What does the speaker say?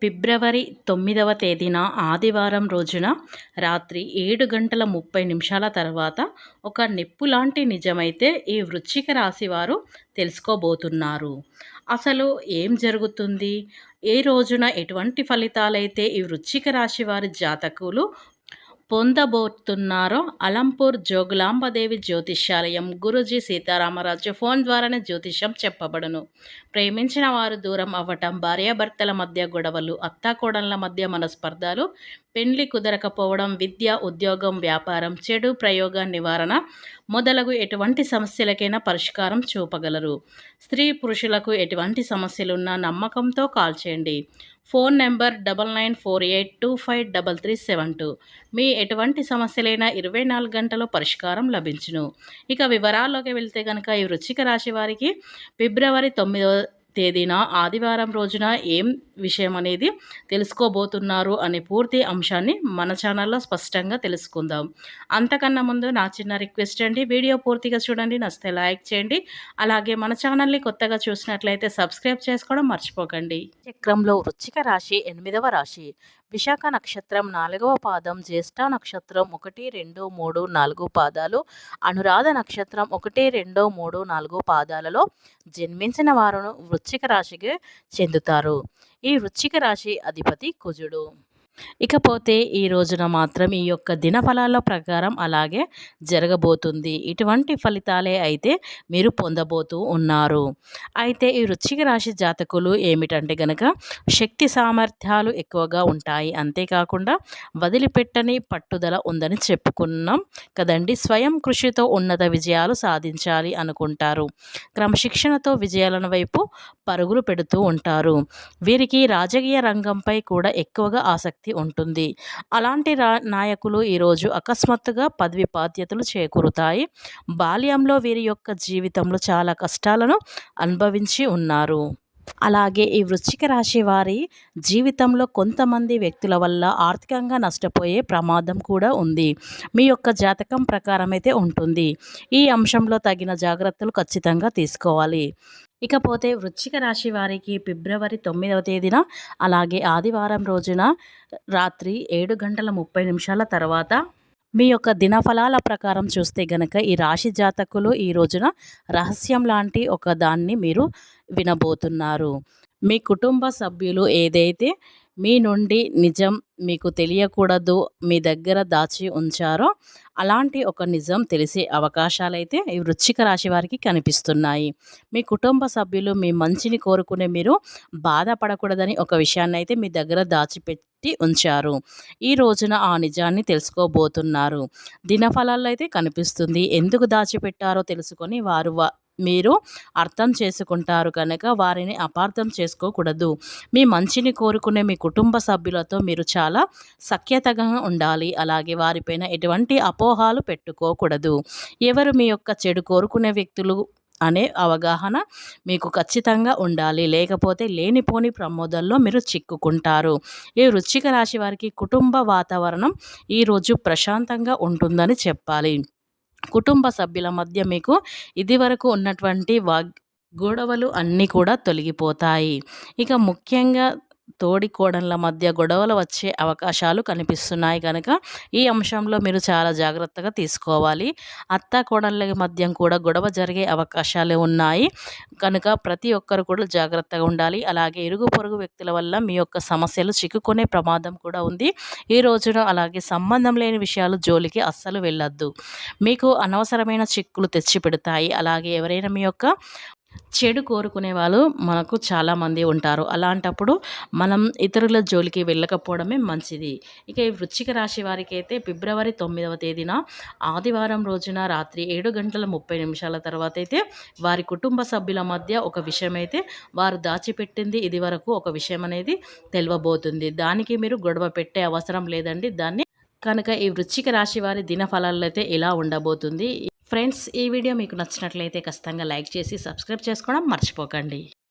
ఫిబ్రవరి 9వ తేదీన ఆదివారం రోజున రాత్రి 7:30 తర్వాత ఒక నిప్పులాంటి నిజమైతే ఈ వృశ్చిక రాశి వారు తెలుసుకోబోతున్నారు. అసలు ఏం జరుగుతుంది? ఏ రోజున ఎటువంటి ఫలితాలైతే ఈ వృశ్చిక రాశి వారి జాతకులు పొందబోతున్నారో అలంపూర్ జోగులాంబదేవి జ్యోతిష్యాలయం గురూజీ సీతారామరాజు ఫోన్ ద్వారానే జ్యోతిష్యం చెప్పబడును. ప్రేమించిన వారు దూరం అవ్వటం, భార్యాభర్తల మధ్య గొడవలు, అత్తాకోడళ్ల మధ్య మనస్పర్ధలు, పెండ్లి కుదరకపోవడం, విద్య, ఉద్యోగం, వ్యాపారం, చెడు ప్రయోగ నివారణ మొదలగు ఎటువంటి సమస్యలకైనా పరిష్కారం చూపగలరు. స్త్రీ పురుషులకు ఎటువంటి సమస్యలున్నా నమ్మకంతో కాల్ చేయండి. Phone number 9948253372. మీ ఎటువంటి సమస్యలైనా 24 గంటల్లో పరిష్కారం లభించును. ఇక వివరాల్లోకి వెళ్తే కనుక ఈ వృశ్చిక రాశి వారికి ఫిబ్రవరి 9వ తేదీన ఆదివారం రోజున ఏం విషయం అనేది తెలుసుకోబోతున్నారు అనే పూర్తి అంశాన్ని మన ఛానల్లో స్పష్టంగా తెలుసుకుందాం. అంతకన్నా ముందు నా చిన్న రిక్వెస్ట్ అండి, వీడియో పూర్తిగా చూడండి, నచ్చితే లైక్ చేయండి. అలాగే మన ఛానల్ని కొత్తగా చూసినట్లయితే సబ్స్క్రైబ్ చేసుకోవడం మర్చిపోకండి. చక్రంలో వృశ్చిక రాశి 8వ రాశి. విశాఖ నక్షత్రం 4వ పాదం, జ్యేష్ఠ నక్షత్రం 1, 2, 3, 4 పాదాలు, అనురాధ నక్షత్రం 1, 2, 3, 4 పాదాలలో జన్మించిన వారు వృశ్చిక రాశికి చెందుతారు. ఈ వృశ్చిక రాశి అధిపతి కుజుడు. ఇకపోతే ఈ రోజున మాత్రం ఈ యొక్క దినఫలాల ప్రకారం అలాగే జరగబోతుంది. ఇటువంటి ఫలితాలే అయితే మీరు పొందబోతూ ఉన్నారు. అయితే ఈ వృశ్చిక రాశి జాతకులు ఏమిటంటే గనక శక్తి సామర్థ్యాలు ఎక్కువగా ఉంటాయి. అంతేకాకుండా వదిలిపెట్టని పట్టుదల ఉందని చెప్పుకున్నాం కదండి. స్వయం కృషితో ఉన్నత విజయాలు సాధించాలి అనుకుంటారు. క్రమశిక్షణతో విజయాల వైపు పరుగులు పెడుతూ ఉంటారు. వీరికి రాజకీయ రంగంపై కూడా ఎక్కువగా ఆసక్తి ఉంటుంది. అలాంటి నాయకులు ఈరోజు అకస్మాత్తుగా పదవి బాధ్యతలు చేకూరుతాయి. బాల్యంలో వీరి యొక్క జీవితంలో చాలా కష్టాలను అనుభవించి ఉన్నారు. అలాగే ఈ వృశ్చిక రాశి వారి జీవితంలో కొంతమంది వ్యక్తుల వల్ల ఆర్థికంగా నష్టపోయే ప్రమాదం కూడా ఉంది. మీ యొక్క జాతకం ప్రకారం అయితే ఉంటుంది. ఈ అంశంలో తగిన జాగ్రత్తలు ఖచ్చితంగా తీసుకోవాలి. ఇకపోతే వృశ్చిక రాశి వారికి ఫిబ్రవరి 9వ తేదీన అలాగే ఆదివారం రోజున రాత్రి 7:30 తర్వాత మీ యొక్క దినఫలాల ప్రకారం చూస్తే గనక ఈ రాశి జాతకులు ఈ రోజున రహస్యం లాంటి ఒక దాన్ని మీరు వినబోతున్నారు. మీ కుటుంబ సభ్యులు ఏదైతే మీ నుండి నిజం మీకు తెలియకూడదు మీ దగ్గర దాచి ఉంచారో అలాంటి ఒక నిజం తెలిసే అవకాశాలైతే ఈ వృశ్చిక రాశి వారికి కనిపిస్తున్నాయి. మీ కుటుంబ సభ్యులు మీ మంచిని కోరుకునే మీరు బాధపడకూడదని ఒక విషయాన్ని అయితే మీ దగ్గర దాచిపెట్టి ఉంచారు. ఈ రోజున ఆ నిజాన్ని తెలుసుకోబోతున్నారు. దినఫలాల్లో అయితే కనిపిస్తుంది. ఎందుకు దాచిపెట్టారో తెలుసుకొని మీరు అర్థం చేసుకుంటారు కనుక వారిని అపార్థం చేసుకోకూడదు. మీ మంచిని కోరుకునే మీ కుటుంబ సభ్యులతో మీరు చాలా సఖ్యతగా ఉండాలి. అలాగే వారిపైన ఎటువంటి అపోహాలు పెట్టుకోకూడదు. ఎవరు మీ యొక్క చెడు కోరుకునే వ్యక్తులు అనే అవగాహన మీకు ఖచ్చితంగా ఉండాలి. లేకపోతే లేనిపోని ప్రమాదాల్లో మీరు చిక్కుకుంటారు. ఈ వృశ్చిక రాశి వారికి కుటుంబ వాతావరణం ఈరోజు ప్రశాంతంగా ఉంటుందని చెప్పాలి. కుటుంబ సభ్యుల మధ్య మీకు ఇదివరకు ఉన్నటువంటి గొడవలు అన్నీ కూడా తొలగిపోతాయి. ఇక ముఖ్యంగా తోడికోడళ్ళ మధ్య గొడవలు వచ్చే అవకాశాలు కనిపిస్తున్నాయి కనుక ఈ అంశంలో మీరు చాలా జాగ్రత్తగా తీసుకోవాలి. అత్త కోడళ్ళ మధ్య కూడా గొడవ జరిగే అవకాశాలు ఉన్నాయి కనుక ప్రతి ఒక్కరు కూడా జాగ్రత్తగా ఉండాలి. అలాగే ఇరుగు పొరుగు వ్యక్తుల వల్ల మీ యొక్క సమస్యలు చిక్కుకునే ప్రమాదం కూడా ఉంది ఈ రోజున. అలాగే సంబంధం లేని విషయాలు జోలికి అస్సలు వెళ్ళొద్దు. మీకు అనవసరమైన చిక్కులు తెచ్చిపెడతాయి. అలాగే ఎవరైనా మీ యొక్క చెడు కోరుకునే వాళ్ళు మనకు చాలామంది ఉంటారు. అలాంటప్పుడు మనం ఇతరుల జోలికి వెళ్ళకపోవడమే మంచిది. ఇక ఈ వృశ్చిక రాశి వారికి అయితే ఫిబ్రవరి 9వ తేదీన ఆదివారం రోజున రాత్రి 7:30 తర్వాత అయితే వారి కుటుంబ సభ్యుల మధ్య ఒక విషయం అయితే వారు దాచిపెట్టింది ఇది వరకు ఒక విషయం అనేది తెలియబోతుంది. దానికి మీరు గొడవ పెట్టే అవసరం లేదండి. దాన్ని కనుక ఈ వృశ్చిక రాశి వారి దినఫలాలు అయితే ఇలా ఉండబోతుంది. ఫ్రెండ్స్, ఈ వీడియో మీకు నచ్చినట్లయితే ఖచ్చితంగా లైక్ చేసి సబ్స్క్రైబ్ చేసుకోవడం మర్చిపోకండి.